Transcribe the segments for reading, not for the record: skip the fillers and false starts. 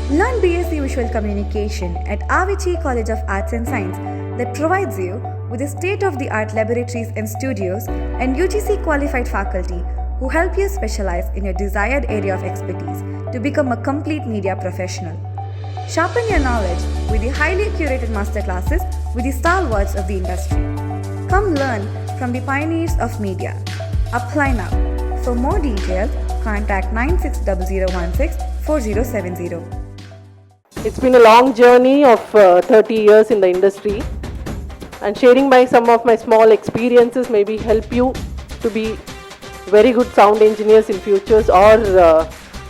Learn BSc Visual Communication at AVM College of Arts and Science that provides you with the state-of-the-art laboratories and studios and UGC qualified faculty who help you specialize in your desired area of expertise to become a complete media professional. Sharpen your knowledge with the highly curated masterclasses with the stalwarts of the industry. Come learn from the pioneers of media. Apply now. For more details, contact 9600164070. It's been a long journey of 30 years in the industry, and sharing some of my small experiences maybe help you to be very good sound engineers in futures, or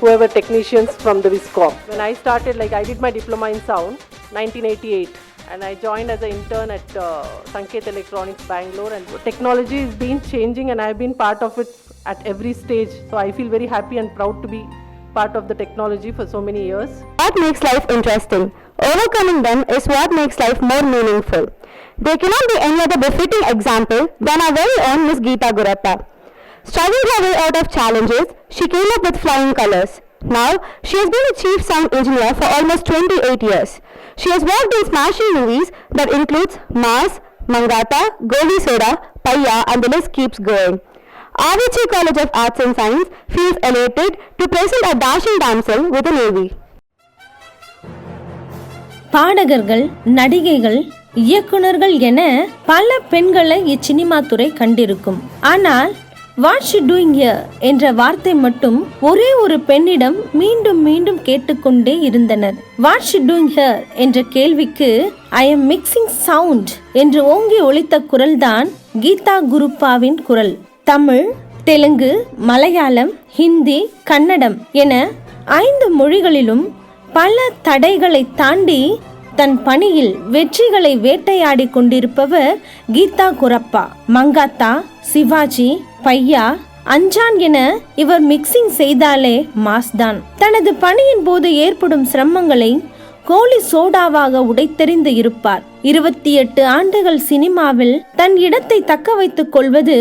whoever technicians from the Viscom. When I started, I did my diploma in sound 1988, and I joined as an intern at Sanket Electronics Bangalore, and technology has been changing and I have been part of it at every stage. So I feel very happy and proud to be part of the technology for so many years. What makes life interesting? Overcoming them is what makes life more meaningful. There cannot be any other befitting example than our very own Miss Geeta Gurappa. Struggling her way out of challenges, she came up with flying colors. Now, she has been a chief sound engineer for almost 28 years. She has worked in smashing movies that includes Mars, Mangata, Goli Soda, Paya, and the list keeps going. AVM College of Arts and Science feels elated to present a dashing damsel with an AV. பாடகர்கள், நடிகைகள், இயக்குனர்கள் என பல பெண்களை இச்சினிமா துறை கண்டிருக்கும். ஆனால் what she doing here என்ற வார்த்தை மட்டும் ஒரே ஒரு பெண்ணிடம் மீண்டும் மீண்டும் கேட்டுக்கொண்டே இருந்தனர். வாட் ஷி டூயிங் ஹியர் என்ற கேள்விக்கு ஐ எம் மிக்சிங் சவுண்ட் என்று ஓங்கி ஒலித்த குரல்தான் கீதா குருப்பாவின் குரல். தமிழ், தெலுங்கு, மலையாளம், ஹிந்தி, கன்னடம் என 5 மொழிகளிலும் பல தடைகளை தாண்டி தன் பணியில் வெற்றிகளை வேட்டையாடி கொண்டிருப்பவர் கீதா குரப்பா. மங்காத்தா, சிவாஜி, பையா, அஞ்சான் என இவர் மிக்சிங் செய்தாலே மாஸ்தான். தனது பணியின் போது ஏற்படும் சிரமங்களை கோலி சோடாவாக உடைத்தெறிந்து இருப்பார். 28 ஆண்டுகள் சினிமாவில் தன் இடத்தை தக்க வைத்துக் கொள்வது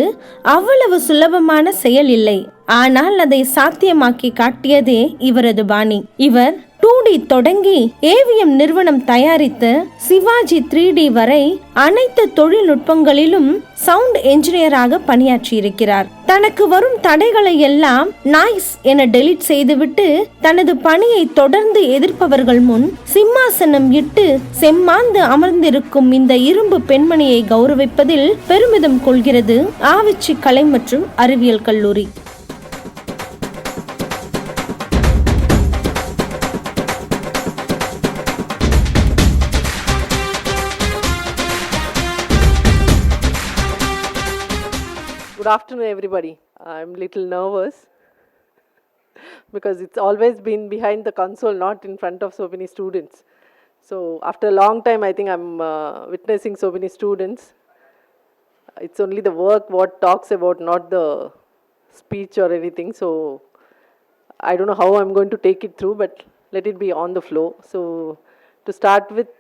அவ்வளவு சுலபமான செயல் இல்லை. ஆனால் அதை சாத்தியமாக்கி காட்டியதே இவரது பாணி. இவர் 2D தொடங்கி AVM நிறுவனம் தயாரித்து சிவாஜி 3D வரை அனைத்து தொழில்நுட்பங்களிலும் சவுண்ட் என்ஜினியராக பணியாற்றியிருக்கிறார். தனக்கு வரும் தடைகளை எல்லாம் நாய்ஸ் என டெலீட் செய்துவிட்டு தனது பணியை தொடர்ந்து எதிர்ப்பவர்கள் முன் சிம்மாசனம் இட்டு செம்மாந்து அமர்ந்திருக்கும் இந்த இரும்பு பெண்மணியை கௌரவிப்பதில் பெருமிதம் கொள்கிறது ஆவிச்சி கலை மற்றும் அறிவியல் கல்லூரி. Good afternoon, everybody. I'm a little nervous because it's always been behind the console, not in front of so many students. So after a long time, I think I'm witnessing so many students. It's only the work what talks about, not the speech or anything. So I don't know how I'm going to take it through, but let it be on the flow. So to start with,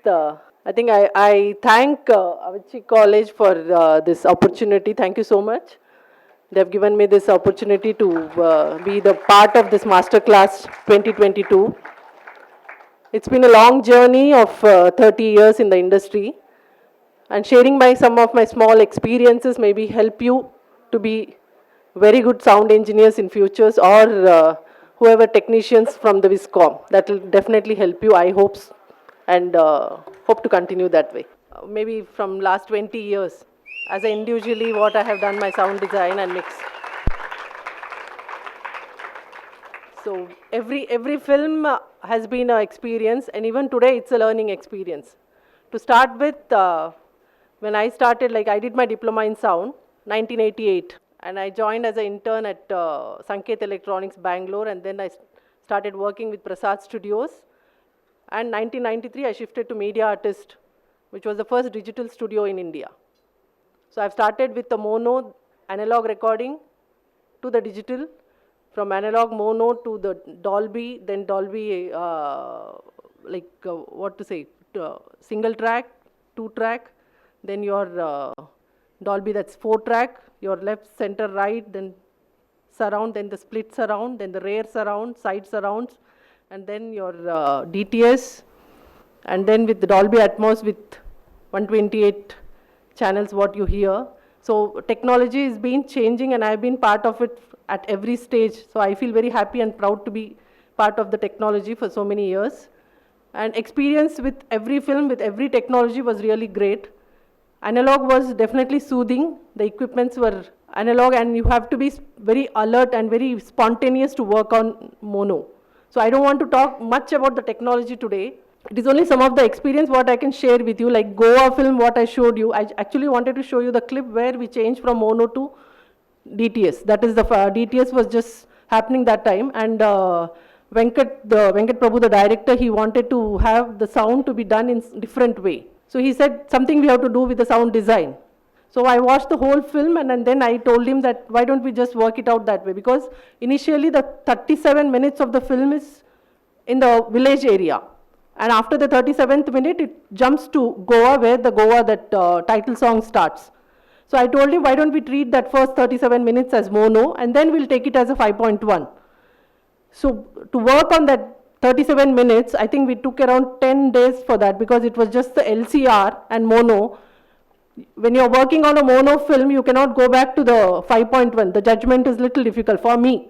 I think I thank Avicii College for this opportunity. Thank you so much. They have given me this opportunity to be the part of this Masterclass 2022. It's been a long journey of 30 years in the industry, and sharing some of my small experiences maybe help you to be very good sound engineers in futures, or whoever technicians from the Viscom. That will definitely help you, I hope, and hope to continue that way. Maybe from last 20 years. As individually what I have done my sound design and mix. So every film has been an experience, and even today it's a learning experience. To start with, when I started, I did my diploma in sound 1988, and I joined as an intern at Sanket Electronics Bangalore, and then I started working with Prasad Studios. And 1993 I shifted to Media Artist, which was the first digital studio in India. So I've started with the mono analog recording to the digital, from analog mono to the Dolby, then Dolby, single track, 2 track, then your Dolby, that's 4 track, your left, center, right, then surround, then the split surround, then the rear surround, side surrounds, and then your DTS, and then with the Dolby Atmos with 128 channels what you hear. So technology has been changing and I've been part of it at every stage. So I feel very happy and proud to be part of the technology for so many years. And experience with every film, with every technology was really great. Analog was definitely soothing. The equipments were analog and you have to be very alert and very spontaneous to work on mono. So I don't want to talk much about the technology today. It is only some of the experience what I can share with you, like Goa film what I showed you. I actually wanted to show you the clip where we changed from mono to DTS. That is the DTS was just happening that time, and Venkat Prabhu, the director, he wanted to have the sound to be done in different way. So he said something we have to do with the sound design. So I watched the whole film and then I told him that why don't we just work it out that way, because initially the 37 minutes of the film is in the village area. And after the 37th minute, it jumps to Goa, where the Goa, that title song starts. So I told him, why don't we treat that first 37 minutes as mono, and then we'll take it as a 5.1. So to work on that 37 minutes, I think we took around 10 days for that, because it was just the LCR and mono. When you're working on a mono film, you cannot go back to the 5.1. The judgment is little difficult for me,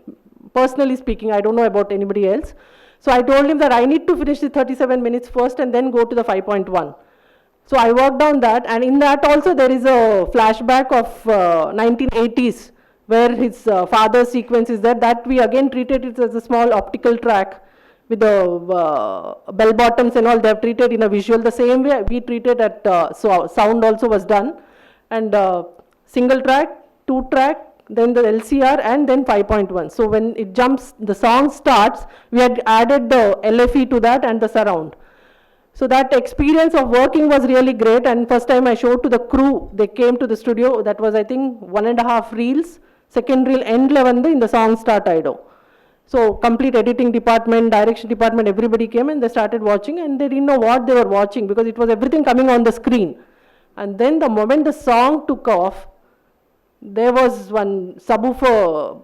personally speaking. I don't know about anybody else. So I told him that I need to finish the 37 minutes first and then go to the 5.1. So I worked on that, and in that also there is a flashback of 1980s where his father's sequence is there. That we again treated it as a small optical track with the bell bottoms and all. They have treated in a visual. The same way we treated at so sound also was done, and single track, 2 track, then the LCR, and then 5.1. So when it jumps, the song starts, we had added the LFE to that and the surround. So that experience of working was really great, and first time I showed to the crew, they came to the studio, that was I think 1.5 reels, second reel end 11 in the song start Ido. So complete editing department, direction department, everybody came and they started watching, and they didn't know what they were watching because it was everything coming on the screen. And then the moment the song took off, there was one subwoofer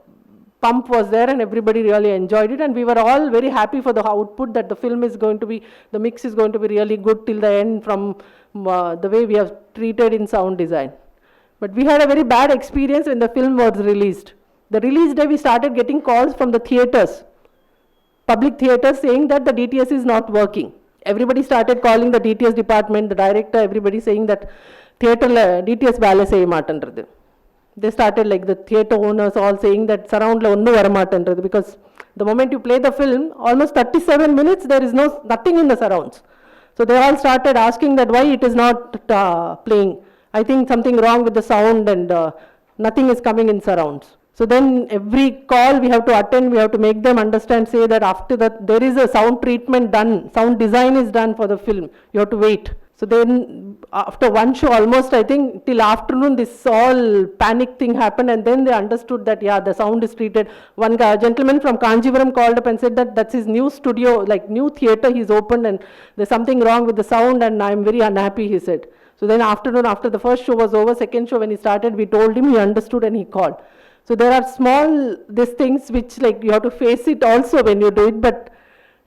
pump was there and everybody really enjoyed it, and we were all very happy for the output, that the film is going to be, the mix is going to be really good till the end from the way we have treated in sound design. But we had a very bad experience when the film was released. The release day we started getting calls from the theatres, public theatres, saying that the DTS is not working. Everybody started calling the DTS department, the director, everybody saying that theatre DTS vale sey maatandrathu. They started, like the theatre owners all saying that surround la onnu varamatandrathu, because the moment you play the film, almost 37 minutes there is nothing in the surrounds. So they all started asking that why it is not playing. I think something wrong with the sound, and nothing is coming in surrounds. So then every call we have to attend, we have to make them understand, say that after that there is a sound treatment done, sound design is done for the film, you have to wait. So then after one show, almost I think till afternoon, this all panic thing happened, and then they understood that yeah, the sound is treated. One gentleman from Kanjivaram called up and said that that's his new studio, like new theatre he's opened, and there's something wrong with the sound and I'm very unhappy, he said. So then afternoon, after the first show was over, second show when he started, we told him, he understood and he called. So there are small, these things which like you have to face it also when you do it, but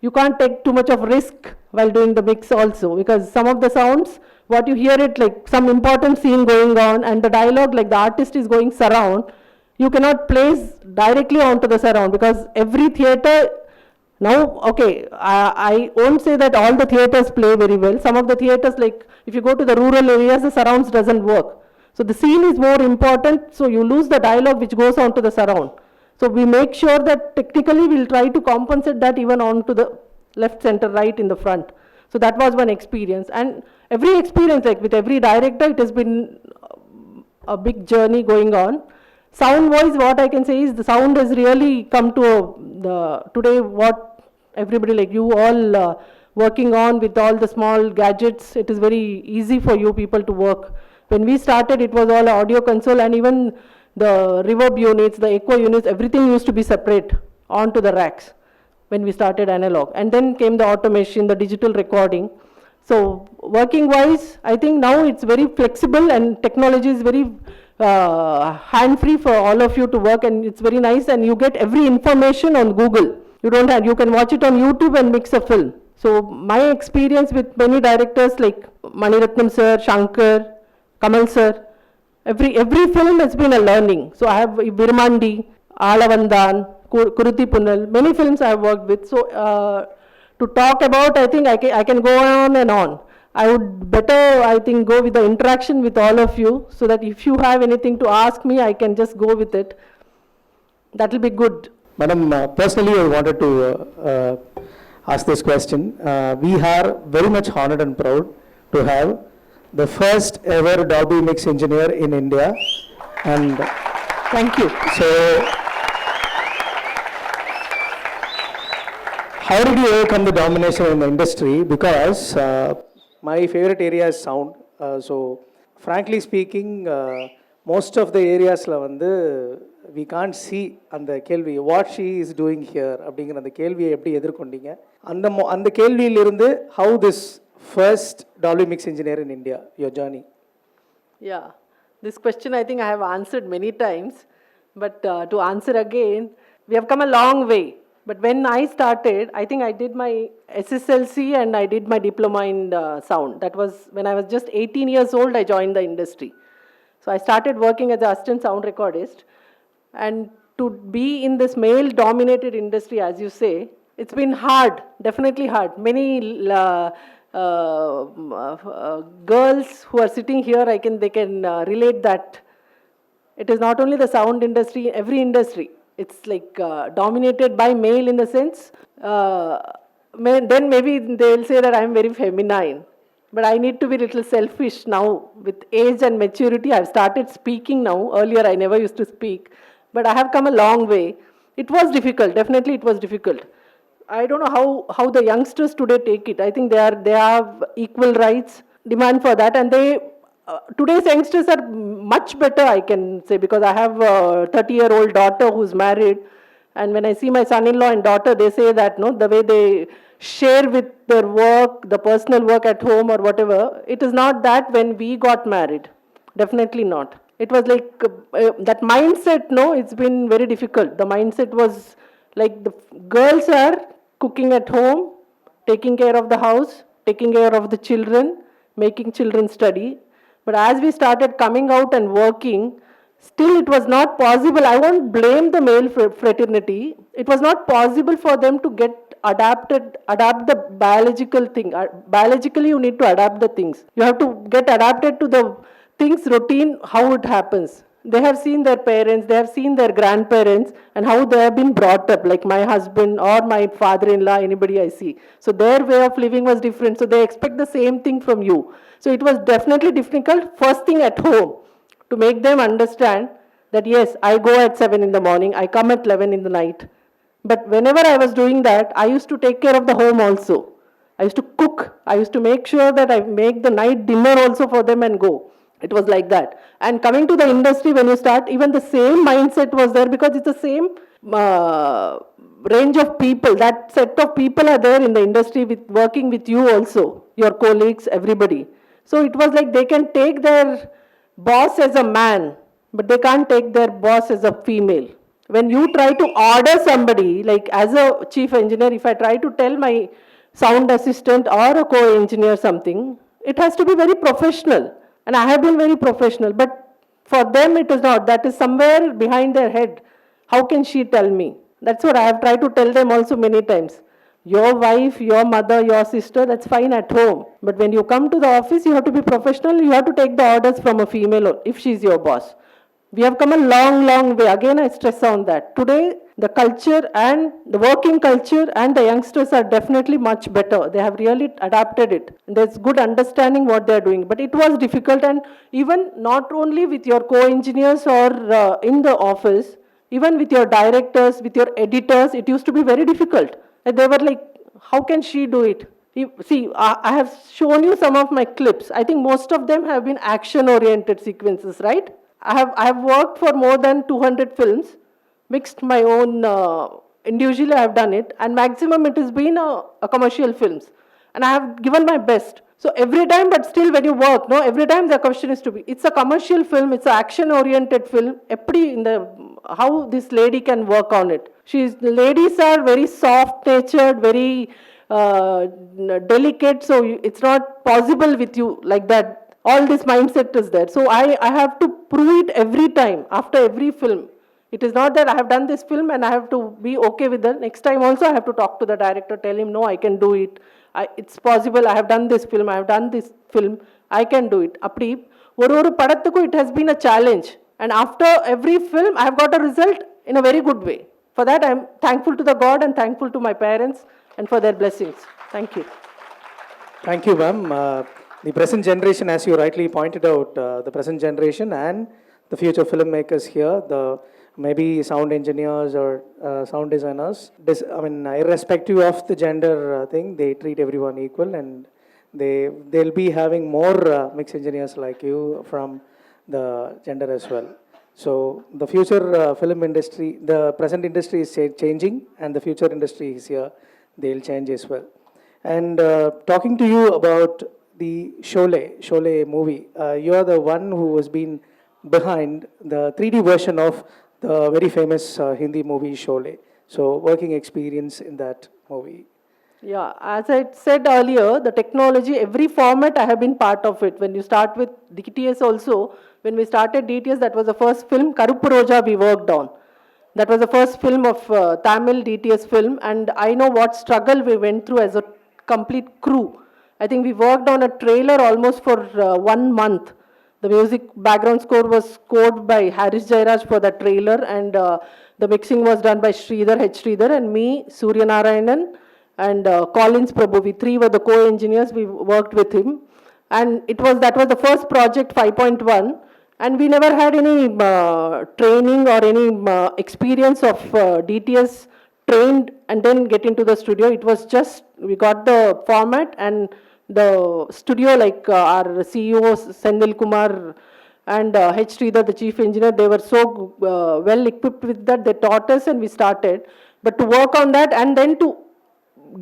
you can't take too much of risk while doing the mix also, because some of the sounds, what you hear it like some important scene going on and the dialogue, like the artist is going surround, you cannot place directly onto the surround, because every theatre, now, okay, I won't say that all the theatres play very well. Some of the theatres, like if you go to the rural areas, the surrounds doesn't work. So the scene is more important, so you lose the dialogue which goes onto the surround. So we make sure that technically we'll try to compensate that even onto the left, center, right in the front. So that was one experience. And every experience, like with every director, it has been a big journey going on. Sound wise, what I can say is the sound has really come to today what everybody like you all working on with all the small gadgets. It is very easy for you people to work. When we started, it was all audio console, and even the reverb units, the echo units, everything used to be separate onto the racks when we started analog. And then came the automation, the digital recording. So working wise, I think now it's very flexible and technology is very hand free for all of you to work, and it's very nice, and you get every information on Google. You don't have, you can watch it on YouTube and mix a film. So my experience with many directors like Maniratnam sir, Shankar, Kamal sir, every film has been a learning. So I have Virmandi, Alavandan, Kuruti Punnal, many films I have worked with. So to talk about, I think I can go on and on. I would better, I think, go with the interaction with all of you, so that if you have anything to ask me, I can just go with it. That will be good. Madam, personally, I wanted to ask this question. We are very much honored and proud to have the first ever Dolby Mix engineer in India. And Thank you. so, how did you overcome the domination in the industry? Because my favorite area is sound. So, frankly speaking, most of the areas we can't see and the kelvi what she is doing here அப்படிங்கிற அந்த கேள்வியை எப்படி எதிர்கொண்டீங்க அந்த கேள்வியிலிருந்து how this first Dolby Mix engineer in India, your journey? Yeah, this question I think I have answered many times, but to answer again, we have come a long way. But when I started, I think I did my SSLC and I did my diploma in sound. That was when I was just 18 years old, I joined the industry. So I started working as an assistant sound recordist. And to be in this male-dominated industry, as you say, it's been hard, definitely hard. Many girls who are sitting here, they can relate that. It is not only the sound industry, every industry. It's like dominated by male in the sense, then maybe they will say that I am very feminine. But I need to be a little selfish now. With age and maturity, I've started speaking now. Earlier, I never used to speak. But I have come a long way. It was difficult. Definitely, it was difficult. I don't know how the youngsters today take it. I think they have equal rights, demand for that. And today's youngsters are much better, I can say, because I have a 30-year-old daughter who's married. And when I see my son-in-law and daughter, they say that the way they share with their work, the personal work at home or whatever, it is not that when we got married. Definitely not. It was like that mindset, it's been very difficult. The mindset was like the girls are cooking at home, taking care of the house, taking care of the children, making children study. But as we started coming out and working, still it was not possible. I won't blame the male fraternity. It was not possible for them to adapt the biological thing. Biologically, you need to adapt the things. You have to get adapted to the things, routine, how it happens. They have seen their parents, they have seen their grandparents, and how they have been brought up, like my husband or my father-in-law, anybody I see. So their way of living was different, so they expect the same thing from you. So it was definitely difficult, first thing at home, to make them understand that yes, I go at 7 in the morning, I come at 11 in the night. But whenever I was doing that, I used to take care of the home also. I used to cook, I used to make sure that I make the night dinner also for them and go. It was like that. And coming to the industry, when you start, even the same mindset was there, because it's the same range of people. That set of people are there in the industry working with you also, your colleagues, everybody. So it was like they can take their boss as a man, but they can't take their boss as a female. When you try to order somebody, like as a chief engineer, if I try to tell my sound assistant or a co-engineer something, it has to be very professional. And I have been very professional, but for them it is not. That is somewhere behind their head. How can she tell me? That's what I have tried to tell them also many times. Your wife, your mother, your sister, that's fine at home. But when you come to the office, you have to be professional. You have to take the orders from a female if she's your boss. We have come a long, long way. Again, I stress on that. Today, the culture and the working culture and the youngsters are definitely much better. They have really adapted it. There's good understanding what they're doing. But it was difficult, and even not only with your co-engineers or in the office, even with your directors, with your editors, it used to be very difficult. And they were like, how can she do it? See, I have shown you some of my clips. I think most of them have been action-oriented sequences, right? I have worked for more than 200 films, mixed my own, individually I have done it, and maximum it has been a commercial films. And I have given my best. So every time, but still when you work, no, every time the question is to be, it's a commercial film, it's an action-oriented film. How this lady can work on it. Ladies are very soft-natured, very delicate, so it's not possible with you like that. All this mindset is there. So I have to prove it every time, after every film. It is not that I have done this film and I have to be okay with it. Next time also I have to talk to the director, tell him, no, I can do it. It's possible, I have done this film, I can do it. It has been a challenge. And after every film, I have got a result in a very good way. For that, I am thankful to the God and thankful to my parents and for their blessings. Thank you. Thank you, ma'am. The present generation, as you rightly pointed out, the present generation and the future filmmakers here, maybe sound engineers or sound designers, irrespective of the gender thing, they treat everyone equal, and they'll be having more mix engineers like you from the gender as well. So the future film industry, the present industry is changing, and the future industry is here. They'll change as well. And talking to you about the Sholay movie, you are the one who has been behind the 3D version of the very famous Hindi movie Sholay. So working experience in that movie. Yeah, as I said earlier, the technology, every format I have been part of it. When you start with DTS also, when we started DTS, that was the first film, Karuppu Roja, we worked on. That was the first film of Tamil DTS film, and I know what struggle we went through as a complete crew. I think we worked on a trailer almost for 1 month. The music background score was scored by Haris Jairaj for the trailer, and the mixing was done by H. Sridhar, and me, Surya Narayanan, and Collins Prabhu. We three were the co-engineers. We worked with him, and that was the first project 5.1, and we never had any training or any experience of DTS trained and then get into the studio. It was just, we got the format and the studio, like our CEO Senthil Kumar and H. Sridhar, the chief engineer, they were so well equipped with that. They taught us and we started. But to work on that and then to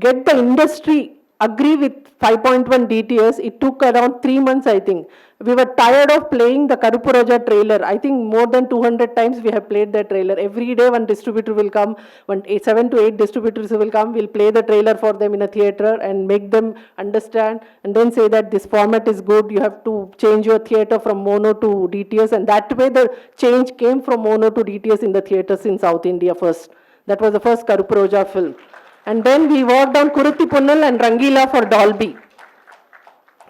get the industry agree with 5.1 DTS, it took around 3 months, I think. We were tired of playing the Karuppu Roja trailer. I think more than 200 times we have played that trailer. Every day one distributor will come, 7 to 8 distributors will come, we'll play the trailer for them in a theatre and make them understand and then say that this format is good, you have to change your theatre from mono to DTS, and that way the change came from mono to DTS in the theatres in South India first. That was the first Karuppu Roja film. And then we worked on Kurutti Punnal and Rangila for Dolby.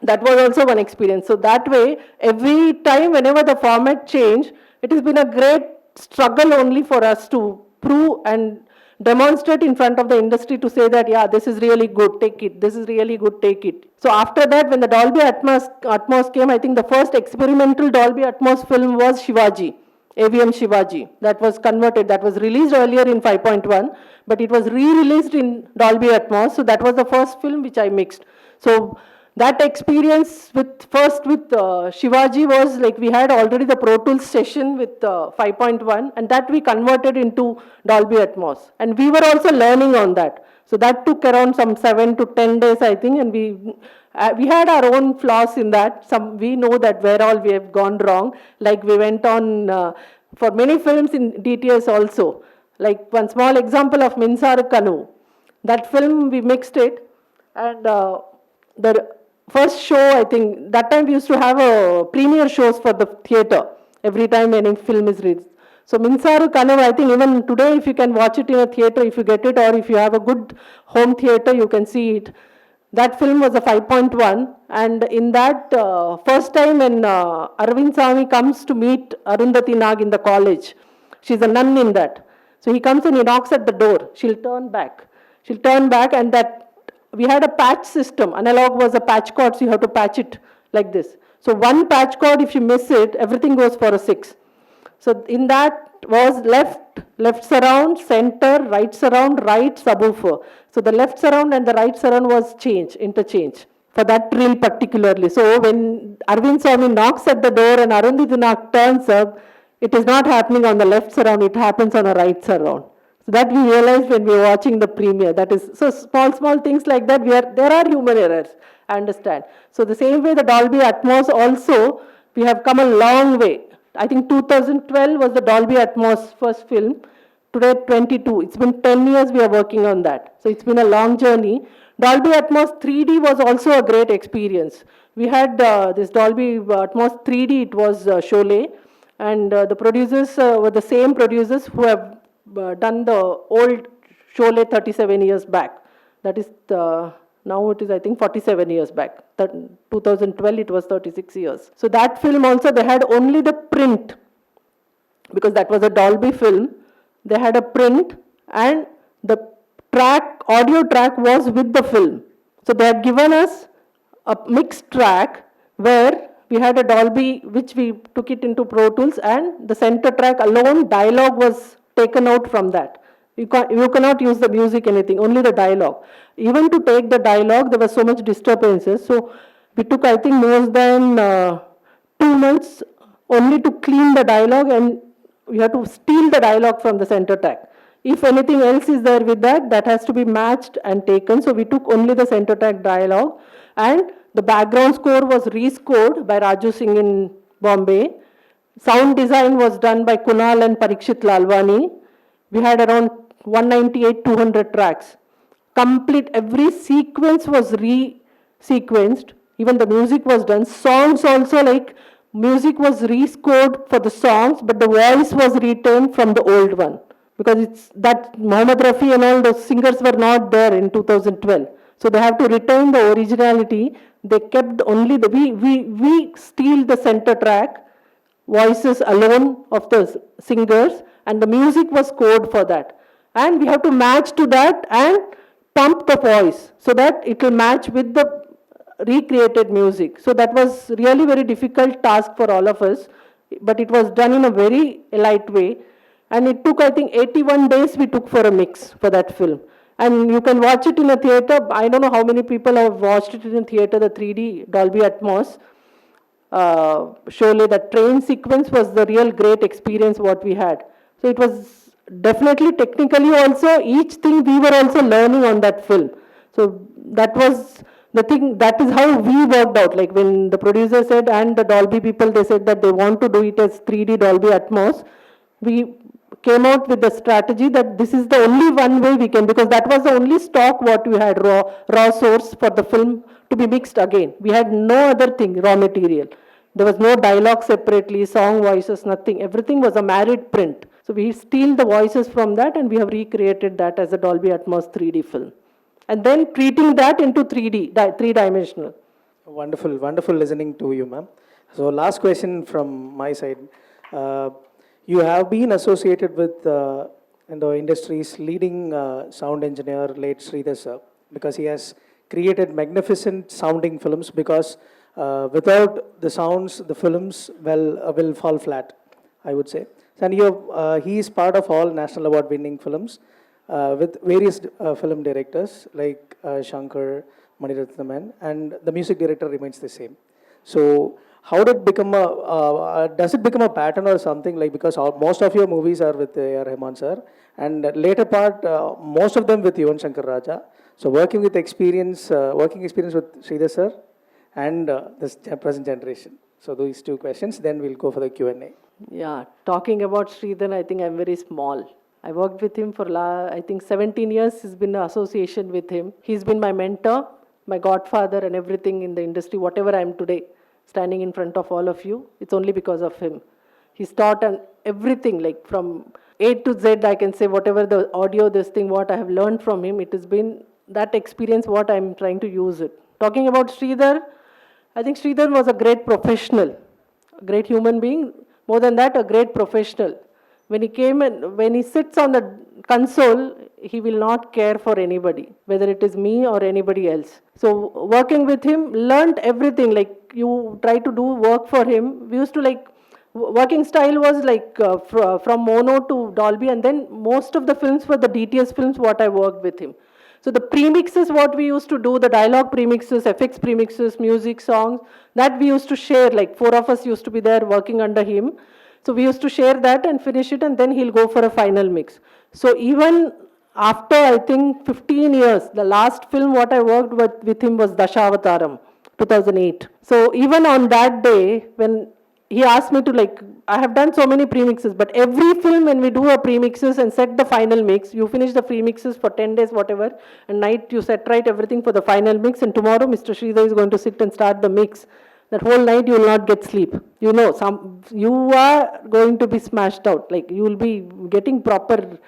That was also one experience. So that way, every time, whenever the format changed, it has been a great struggle only for us to prove and demonstrate in front of the industry to say that, yeah, this is really good, take it. This is really good, take it. So after that, when the Dolby Atmos came, I think the first experimental Dolby Atmos film was Shivaji. AVM Shivaji, that was converted, that was released earlier in 5.1, but it was re-released in Dolby Atmos, so that was the first film which I mixed. So that experience with Shivaji was like, we had already the Pro Tools session with 5.1, and that we converted into Dolby Atmos, and we were also learning on that. So that took around some 7 to 10 days, I think, and we had our own flaws in that. We know that where all we have gone wrong. Like we went on for many films in DTS also. Like one small example of Minsaru Kanu. That film, we mixed it, and the first show, I think, that time we used to have a premiere shows for the theatre every time any film is released. So Minsaru Kanu, I think even today if you can watch it in a theatre, if you get it, or if you have a good home theatre, you can see it. That film was a 5.1, and in that first time when Arvind Swamy comes to meet Arundhati Nag in the college, she's a nun in that. So he comes and he knocks at the door. She'll turn back, and that we had a patch system. Analog was a patch cord, so you have to patch it like this. So one patch cord, if you miss it, everything goes for a 6. So in that was left surround, center, right surround, right subwoofer. So the left surround and the right surround was interchange for that reel particularly. So when Arvind Swamy knocks at the door and Arundhati Nag turns up, it is not happening on the left surround, it happens on the right surround. So that we realized when we were watching the premiere. That is, so small things like that, there are human errors, I understand. So the same way the Dolby Atmos also, we have come a long way. I think 2012 was the Dolby Atmos first film. Today 22. It's been 10 years we are working on that. So it's been a long journey. Dolby Atmos 3D was also a great experience. We had this Dolby Atmos 3D, it was Sholay. And the producers were the same producers who have done the old Sholay 37 years back. That is, now it is I think 47 years back. 2012 it was 36 years. So that film also, they had only the print, because that was a Dolby film. They had a print and the audio track was with the film. So they had given us a mixed track where we had a Dolby, which we took it into Pro Tools, and the center track alone, dialogue was taken out from that. You cannot use the music, anything, only the dialogue. Even to take the dialogue, there was so much disturbances. So we took, I think, more than 2 months only to clean the dialogue, and we have to steal the dialogue from the center track. If anything else is there with that, that has to be matched and taken. So we took only the center track dialogue, and the background score was rescored by Raju Singh in Bombay. Sound design was done by Kunal and Parikshit Lalwani. We had around 198, 200 tracks. Complete, every sequence was re-sequenced. Even the music was done. Songs also, like music was rescored for the songs, but the voice was retained from the old one. Because it's that Mohammed Rafi and all those singers were not there in 2012. So they have to retain the originality. They kept only the, we steal the center track, voices alone of the singers, and the music was scored for that. And we have to match to that and pump the voice so that it will match with the recreated music. So that was really very difficult task for all of us, but it was done in a very light way. And it took, I think, 81 days we took for a mix for that film. And you can watch it in a theater. I don't know how many people have watched it in a theater, the 3D Dolby Atmos. Surely the train sequence was the real great experience what we had. So it was definitely technically also, each thing we were also learning on that film. So that was the thing, that is how we worked out. Like when the producer said, and the Dolby people, they said that they want to do it as 3D Dolby Atmos, we came out with the strategy that this is the only one way we can, because that was the only stock what we had, raw source for the film to be mixed again. We had no other thing, raw material. There was no dialogue separately, song, voices, nothing. Everything was a married print. So we steal the voices from that, and we have recreated that as a Dolby Atmos 3D film. And then treating that into 3D, three-dimensional. Wonderful, wonderful listening to you, ma'am. So last question from my side. You have been associated with in the industry's leading sound engineer, late Sridhar sir, because he has created magnificent sounding films, because without the sounds, the films will fall flat, I would say. And he is part of all national award winning films with various film directors like Shankar, Manirathnam, and the music director remains the same. So how did it become does it become a pattern or something, like, because most of your movies are with A.R. Rahman sir, and later part, most of them with Yuvan Shankar Raja. So working experience with Sridhar sir and this present generation. So these two questions, then we'll go for the Q&A. Yeah, talking about Sridhar, I think I'm very small. I worked with him for, I think, 17 years has been an association with him. He's been my mentor, my godfather, and everything in the industry, whatever I am today, standing in front of all of you, it's only because of him. He's taught and everything, like from A to Z, I can say, whatever the audio, this thing, what I have learned from him, it has been that experience what I'm trying to use it. Talking about Sridhar, I think Sridhar was a great professional, a great human being, more than that, a great professional. When he came and when he sits on the console, he will not care for anybody, whether it is me or anybody else. So working with him, learned everything. Like you try to do work for him. We used to like, working style was like from mono to Dolby, and then most of the films were the DTS films what I worked with him. So the premixes what we used to do, the dialogue premixes, FX premixes, music, songs, that we used to share, like 4 of us used to be there working under him. So we used to share that and finish it, and then he'll go for a final mix. So even after, I think, 15 years, the last film what I worked with him was Dashavataram, 2008. So even on that day, when he asked me to, like, I have done so many premixes, but every film when we do a premixes and set the final mix, you finish the premixes for 10 days, whatever, and night you set right everything for the final mix, and tomorrow Mr. Sridhar is going to sit and start the mix. That whole night you will not get sleep. You know, you are going to be smashed out. Like, you will be getting proper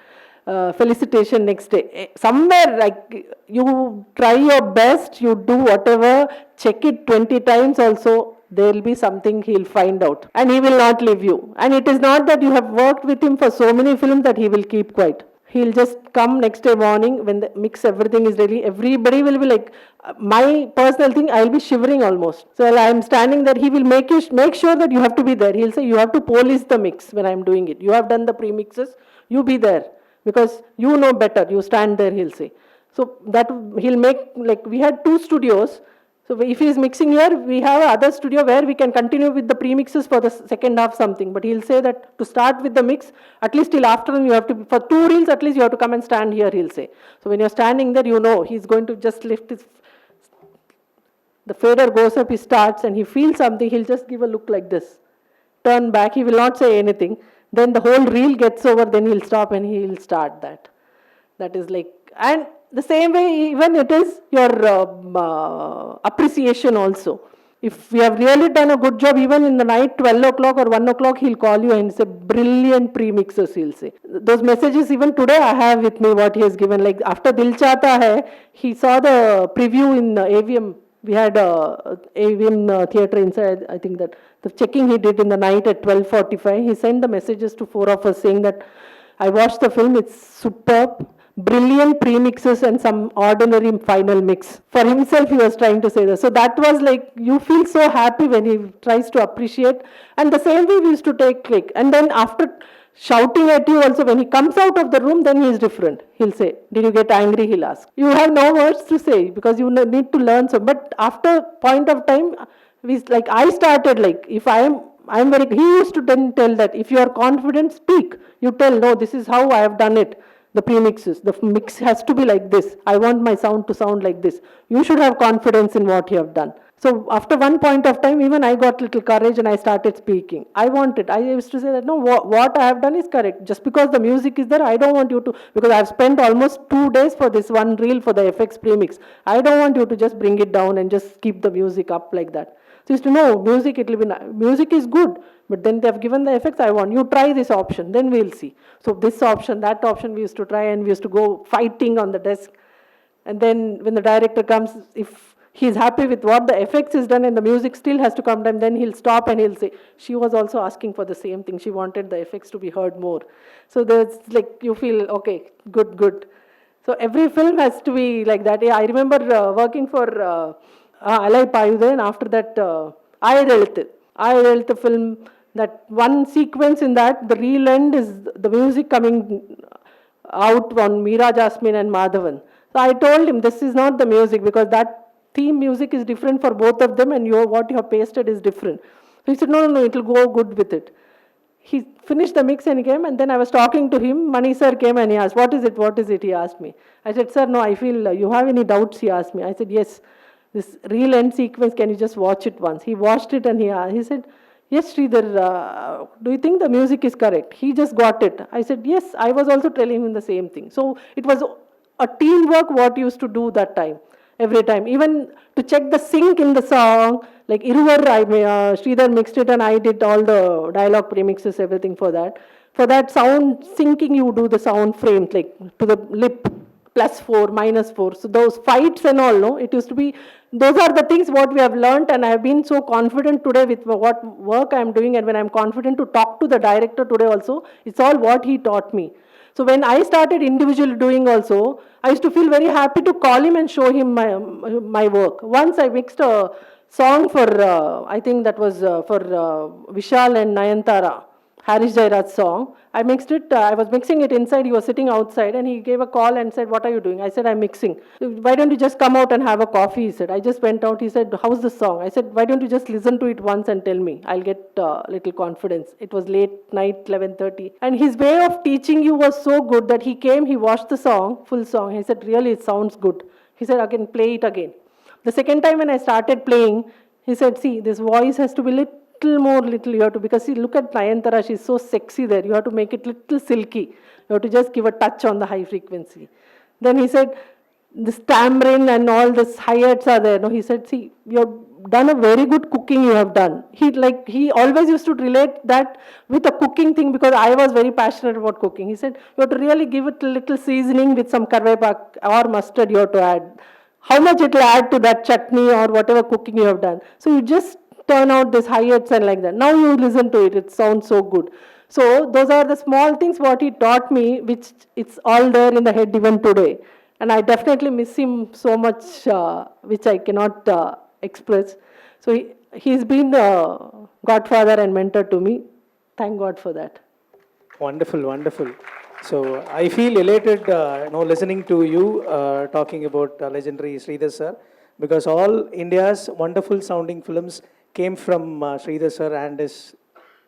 felicitation next day. Somewhere, like, you try your best, you do whatever, check it 20 times also, there will be something he'll find out. And he will not leave you. And it is not that you have worked with him for so many films that he will keep quiet. He'll just come next day morning when the mix, everything is ready. Everybody will be like, my personal thing, I'll be shivering almost. So while I'm standing there, he will make sure that you have to be there. He'll say, you have to polish the mix when I'm doing it. You have done the premixes, you be there. Because you know better, you stand there, he'll say. So that he'll make, like, we had 2 studios. So if he's mixing here, we have another studio where we can continue with the premixes for the second half something. But he'll say that to start with the mix, at least till afternoon you have to, for 2 reels at least you have to come and stand here, he'll say. So when you're standing there, you know he's going to just lift his, the fader goes up, he starts, and he feels something, he'll just give a look like this. Turn back, he will not say anything. Then the whole reel gets over, then he'll stop and he'll start that. That is like, and the same way even it is your appreciation also. If we have really done a good job, even in the night, 12 o'clock or 1 o'clock, he'll call you and say, brilliant premixes, he'll say. Those messages even today I have with me what he has given. Like after Dil Chahta Hai, he saw the preview in AVM. We had AVM theatre inside, I think that. The checking he did in the night at 12:45, he sent the messages to 4 of us saying that, I watched the film, it's superb, brilliant premixes and some ordinary final mix. For himself, he was trying to say that. So that was like, you feel so happy when he tries to appreciate. And the same way we used to take click. And then after shouting at you also, when he comes out of the room, then he is different. He'll say, did you get angry? He'll ask. You have no words to say because you need to learn so. But after point of time, like I started, like if I'm very, he used to then tell that if you are confident, speak. You tell, no, this is how I have done it. The premixes, the mix has to be like this. I want my sound to sound like this. You should have confidence in what you have done. So after one point of time, even I got little courage and I started speaking. I used to say that, no, what I have done is correct. Just because the music is there, I don't want you to, because I have spent almost 2 days for this one reel for the FX premix. I don't want you to just bring it down and just keep the music up like that. So you used to know, music, it will be, music is good, but then they have given the effects, I want, you try this option, then we'll see. So this option, that option we used to try and we used to go fighting on the desk. And then when the director comes, if he's happy with what the effects is done and the music still has to come down, then he'll stop and he'll say, she was also asking for the same thing. She wanted the effects to be heard more. So there's like, you feel, okay, good. So every film has to be like that. Yeah, I remember working for Alai Payude, and after that, Ayadalthu film, that one sequence in that, the real end is the music coming out on Meera Jasmine and Madhavan. So I told him, this is not the music because that theme music is different for both of them and what you have pasted is different. So he said, no, it will go good with it. He finished the mix and he came, and then I was talking to him. Mani sir came and he asked, what is it? He asked me. I said, sir, no, I feel you have any doubts, he asked me. I said, yes. This real end sequence, can you just watch it once? He watched it and he said, yes, Sridhar, do you think the music is correct? He just got it. I said, yes, I was also telling him the same thing. So it was a teamwork what used to do that time, every time. Even to check the sync in the song, like Iruvar, Sridhar mixed it and I did all the dialogue premixes, everything for that. For that sound syncing, you do the sound frames, like to the lip. +4, -4. So those fights and all, no, it used to be, those are the things what we have learned, and I have been so confident today with what work I am doing, and when I am confident to talk to the director today also, it's all what he taught me. So when I started individually doing also, I used to feel very happy to call him and show him my work. Once I mixed a song for, I think that was for Vishal and Nayantara. Harish Jairaj's song. I mixed it, I was mixing it inside, he was sitting outside and he gave a call and said, what are you doing? I said, I'm mixing. Why don't you just come out and have a coffee, he said. I just went out, he said, how's the song? I said, why don't you just listen to it once and tell me? I'll get little confidence. It was late night, 11:30. And his way of teaching you was so good that he came, he watched the song, full song. He said, really, it sounds good. He said, again, play it again. The second time when I started playing, he said, see, this voice has to be little more, you have to, because see, look at Nayanthara, she's so sexy there. You have to make it little silky. You have to just give a touch on the high frequency. Then he said, this tambourine and all this hi-hats are there. No, he said, see, you have done a very good cooking you have done. He always used to relate that with a cooking thing because I was very passionate about cooking. He said, you have to really give it a little seasoning with some karvepak or mustard you have to add. How much it will add to that chutney or whatever cooking you have done. So you just turn out this hi-hats and like that. Now you listen to it, it sounds so good. So those are the small things what he taught me, which it's all there in the head even today. And I definitely miss him so much, which I cannot express. So he's been a godfather and mentor to me. Thank God for that. Wonderful, wonderful. So I feel elated, listening to you talking about legendary Sridhar sir, because all India's wonderful sounding films came from Sridhar sir and his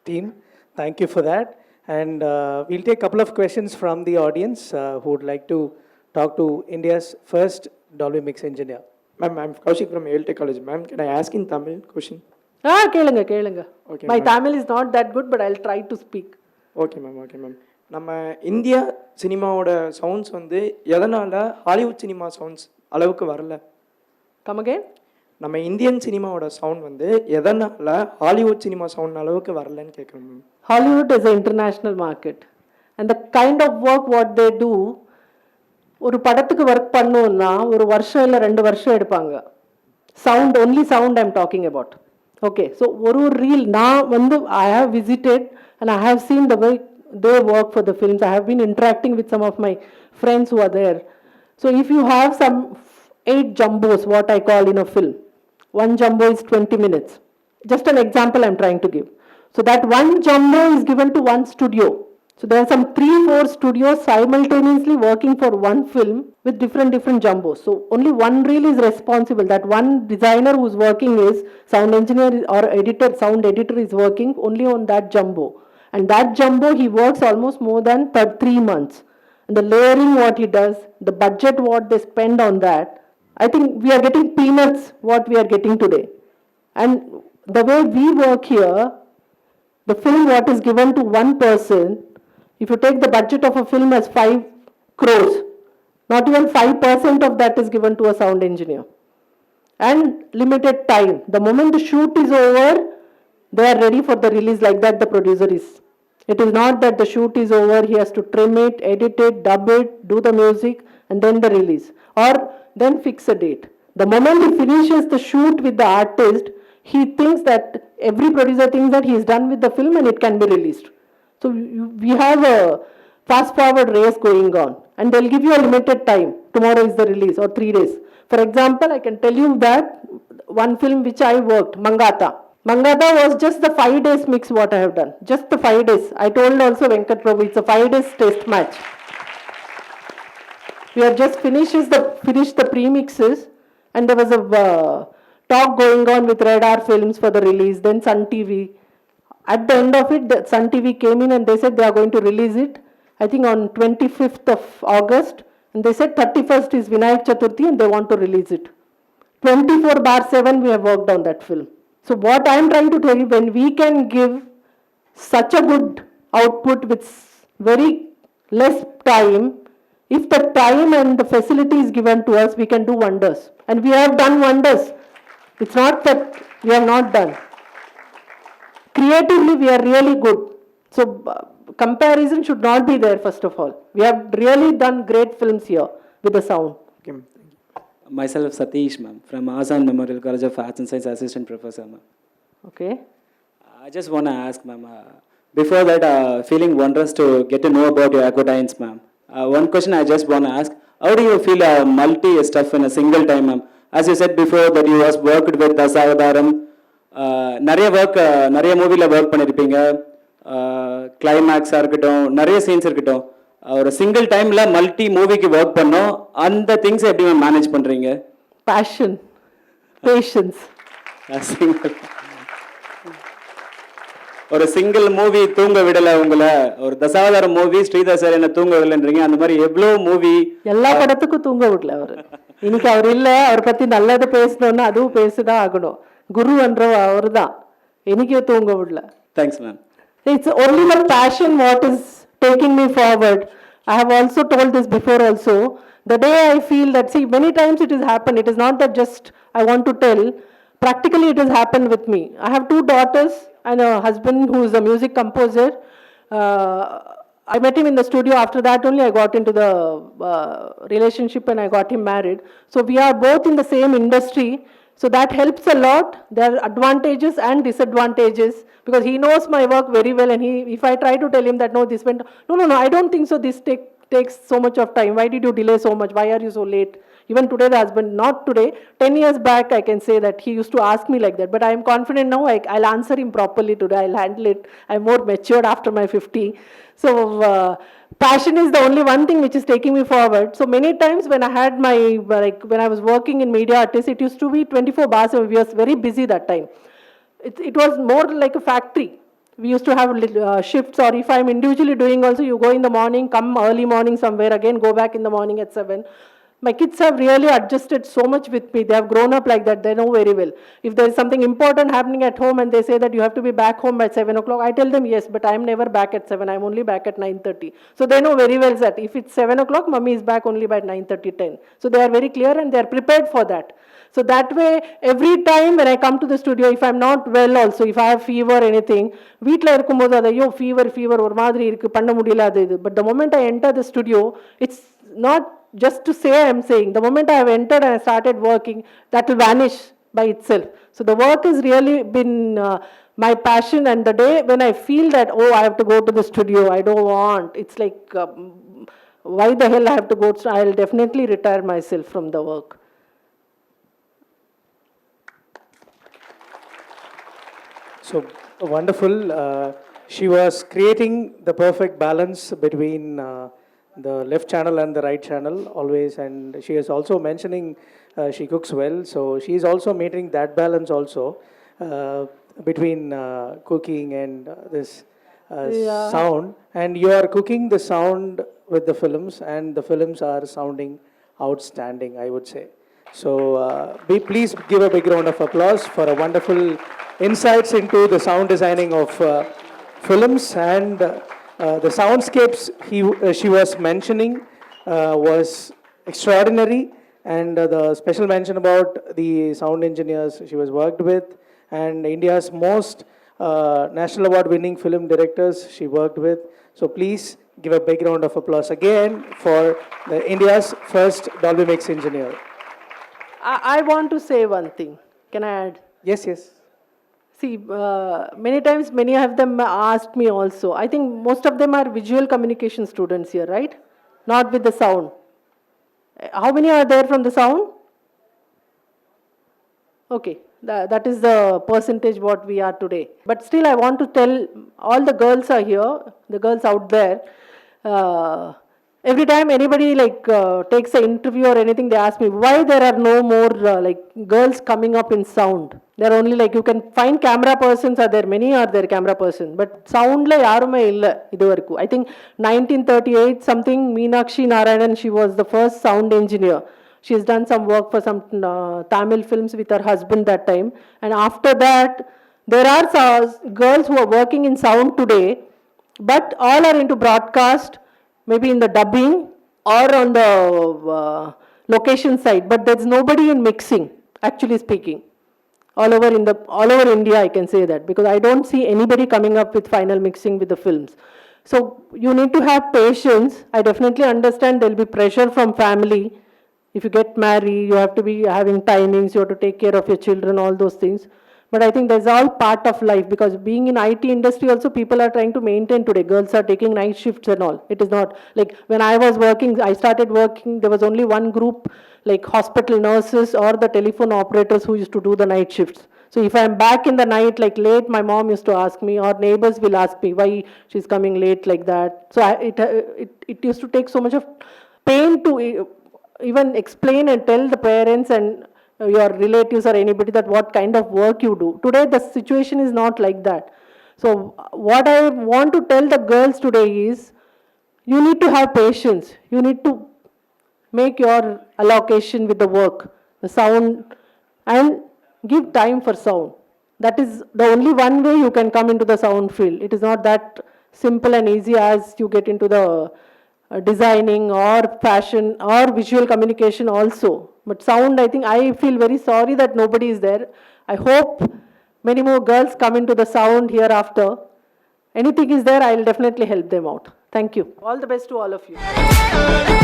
team. Thank you for that. And we'll take a couple of questions from the audience who would like to talk to India's first Dolby Mix engineer. Ma'am, I'm Kaushik from ALT College. Ma'am, can I ask in Tamil question? Kelunga. Okay, my ma'am. Tamil is not that good, but I'll try to speak. Okay, ma'am. நம்ம India சினிமாவோட sounds வந்து எதனால Hollywood cinema sounds அளவுக்கு வரல? Come again? நம்ம Indian சினிமாவோட sound வந்து எதனால ஹாலிவுட் சினிமா சவுண்ட் அளவுக்கு வரலன்னு கேட்குறேன் ma'am. Hollywood is an international market. And the kind of work what they do, ஒரு படத்துக்கு ஒர்க் பண்ணோம்னா ஒரு வருஷம் இல்லை 2 வருஷம் எடுப்பாங்க. Sound only sound I'm talking about. Okay, so ஒரு ரீல் நான் வந்து I have visited and I have seen the way they work for the films. I have been interacting with some of my friends who are there. So if you have some 8 jumbos, what I call in a film, one jumbo is 20 minutes. Just an example I'm trying to give. So that one jumbo is given to one studio. So there are some 3-4 studios simultaneously working for one film with different jumbos. So only one reel is responsible. That one designer who's working is sound engineer or editor, sound editor is working only on that jumbo. And that jumbo he works almost more than 3 months. And the layering what he does, the budget what they spend on that, I think we are getting peanuts what we are getting today. And the way we work here, the film what is given to one person, if you take the budget of a film as 5 crores, not even 5% of that is given to a sound engineer. And limited time. The moment the shoot is over, they are ready for the release like that the producer is. It is not that the shoot is over, he has to trim it, edit it, dub it, do the music, and then the release. Or then fix a date. The moment he finishes the shoot with the artist, he thinks that, every producer thinks that he is done with the film and it can be released. So we have a fast forward race going on. And they'll give you a limited time. Tomorrow is the release or 3 days. For example, I can tell you that one film which I worked, Mangata was just the 5 days mix what I have done. Just the 5 days. I told also Venkat Prabhu, it's a 5 days test match. We have just finished the premixes and there was a talk going on with Radar Films for the release, then Sun TV. At the end of it, the Sun TV came in and they said they are going to release it, I think on 25th of August. And they said 31st is Vinayak Chaturthi and they want to release it. 24/7 we have worked on that film. So what I am trying to tell you, when we can give such a good output with very less time, if the time and the facility is given to us, we can do wonders. And we have done wonders. It's not that we have not done. Creatively, we are really good. So comparison should not be there, first of all. We have really done great films here with the sound. Okay, ma'am. Thank you. Myself, Satish, ma'am, from Azan Memorial College of Arts and Science, Assistant Professor, ma'am. Okay. I just want to ask, ma'am, before that, feeling wondrous to get to know about your advertisements, ma'am. One question I just want to ask, how do you feel multi-stuff in a single time, ma'am? As you said before that you was worked with Dasavadaram, நிறைய மூவியில் work பண்ணியிருப்பீங்க, கிளைமேக்ஸாக இருக்கட்டும், நிறைய scenes இருக்கட்டும், ஒரு single டைமில் multi மூவிக்கு work பண்ணோம். அந்த திங்ஸை எப்படி மேம் மேனேஜ் பண்ணுறீங்க? Passion, patience. ஒரு சிங்கிள் மூவி தூங்க விடலை உங்களை, ஒரு தசாவதாரம் மூவி ஸ்ரீதர் சார் என்ன தூங்க விடலைன்றீங்க, அந்த மாதிரி எவ்வளோ மூவி எல்லா படத்துக்கும் தூங்க விடல அவர். இன்னைக்கு அவர் இல்லை, அவர் பற்றி நல்லது பேசணும்னா அதுவும் பேசிதான் ஆகணும். குருன்ற அவர் தான் எனக்கே தூங்க விடல. Thanks ma'am. It's only my passion what is taking me forward. I have also told this before also. The day I feel that, see, many times it has happened. It is not that just I want to tell. Practically it has happened with me. I have 2 daughters and a husband who is a music composer. I met him in the studio. After that only I got into the relationship and I got him married. So we are both in the same industry. So that helps a lot. There are advantages and disadvantages because he knows my work very well, and if I try to tell him that no, this went, no, I don't think so, this takes so much of time. Why did you delay so much? Why are you so late? Even today the husband, not today, 10 years back I can say that he used to ask me like that, but I am confident now. I'll answer him properly today. I'll handle it. I'm more matured after my 50. So passion is the only one thing which is taking me forward. So many times when I had my, like when I was working in media artist, it used to be 24 bars. We were very busy that time. It was more like a factory. We used to have shifts, or if I'm individually doing also, you go in the morning, come early morning somewhere, again go back in the morning at 7. My kids have really adjusted so much with me. They have grown up like that. They know very well. If there is something important happening at home and they say that you have to be back home by 7 o'clock, I tell them yes, but I am never back at 7. I am only back at 9:30. So they know very well that if it's 7 o'clock, mummy is back only by 9:30, 10. So they are very clear and they are prepared for that. So that way, every time when I come to the studio, if I'm not well also, if I have fever or anything, வீட்டில் இருக்கும்போது அதையோ fever ஒரு மாதிரி இருக்குது, பண்ண முடியல அது இது. But the moment I enter the studio, it's not just to say I am saying. The moment I have entered and I started working, that will vanish by itself. So the work has really been my passion, and the day when I feel that, oh, I have to go to the studio, I don't want, it's like, why the hell I have to go, I'll definitely retire myself from the work. So wonderful. She was creating the perfect balance between the left channel and the right channel always, and she is also mentioning she cooks well, so she is also maintaining that balance also between cooking and this sound. And you are cooking the sound with the films, and the films are sounding outstanding, I would say. So please give a big round of applause for a wonderful insights into the sound designing of films. And the soundscapes she was mentioning was extraordinary, and the special mention about the sound engineers she was worked with, and India's most national award winning film directors she worked with. So please give a big round of applause again for the India's first Dolby Mix engineer. I want to say one thing. Can I add? Yes. See, many times, many of them asked me also. I think most of them are visual communication students here, right? Not with the sound. How many are there from the sound? Okay, that is the percentage what we are today. But still, I want to tell all the girls are here, the girls out there. Every time anybody takes an interview or anything, they ask me why there are no more girls coming up in sound. There are only you can find camera persons, are there many are there camera persons, but sound la yarume illa iduvarku. I think 1938 something, Meenakshi Narayanan, she was the first sound engineer. She has done some work for some Tamil films with her husband that time, and after that there are girls who are working in sound today, but all are into broadcast, maybe in the dubbing or on the location side, but there's nobody in mixing, actually speaking. All over India, I can say that, because I don't see anybody coming up with final mixing with the films. So you need to have patience. I definitely understand there will be pressure from family. If you get married, you have to be having timings, you have to take care of your children, all those things. But I think that's all part of life, because being in IT industry also, people are trying to maintain today. Girls are taking night shifts and all. It is not like when I was working, I started working, there was only one group, like hospital nurses or the telephone operators who used to do the night shifts. So if I'm back in the night, like late, my mom used to ask me, or neighbors will ask me why she's coming late like that. So it used to take so much of pain to even explain and tell the parents and your relatives or anybody that what kind of work you do. Today, the situation is not like that. So what I want to tell the girls today is, you need to have patience. You need to make your allocation with the work, the sound, and give time for sound. That is the only one way you can come into the sound field. It is not that simple and easy as you get into the designing or fashion or visual communication also. But sound, I think I feel very sorry that nobody is there. I hope many more girls come into the sound hereafter. Anything is there, I will definitely help them out. Thank you. All the best to all of you.